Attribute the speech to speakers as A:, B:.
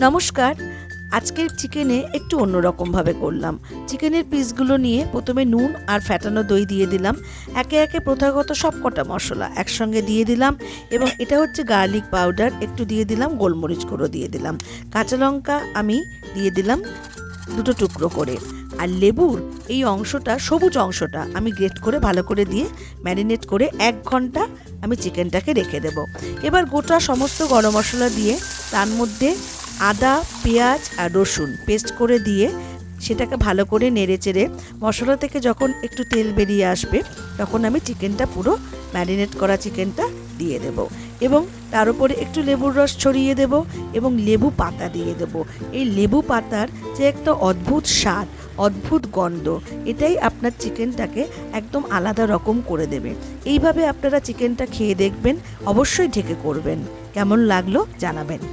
A: নমস্কার। আজকের চিকেনে একটু অন্যরকমভাবে করলাম। চিকেনের পিসগুলো নিয়ে প্রথমে নুন আর ফ্যাটানো দই দিয়ে দিলাম। একে একে প্রথাগত সবকটা মশলা একসঙ্গে দিয়ে দিলাম এবং এটা হচ্ছে গার্লিক পাউডার, একটু দিয়ে দিলাম, গোলমরিচ গুঁড়ো দিয়ে দিলাম, কাঁচা লঙ্কা আমি দিয়ে দিলাম দুটো টুকরো করে, আর লেবুর এই অংশটা, সবুজ অংশটা আমি গ্রেট করে ভালো করে দিয়ে ম্যারিনেট করে 1 ঘন্টা আমি চিকেনটাকে রেখে দেব। এবার গোটা সমস্ত গরম মশলা দিয়ে তার মধ্যে আদা, পেঁয়াজ আর রসুন পেস্ট করে দিয়ে সেটাকে ভালো করে নেড়ে চেড়ে মশলা থেকে যখন একটু তেল বেরিয়ে আসবে তখন আমি চিকেনটা, পুরো ম্যারিনেট করা চিকেনটা দিয়ে দেব এবং তার উপরে একটু লেবুর রস ছড়িয়ে দেব এবং লেবু পাতা দিয়ে দেব। এই লেবু পাতার যে একটা অদ্ভুত স্বাদ, অদ্ভুত গন্ধ, এটাই আপনার চিকেনটাকে একদম আলাদা রকম করে দেবে। এইভাবে আপনারা চিকেনটা খেয়ে দেখবেন, অবশ্যই ঢেকে করবেন। কেমন লাগলো জানাবেন।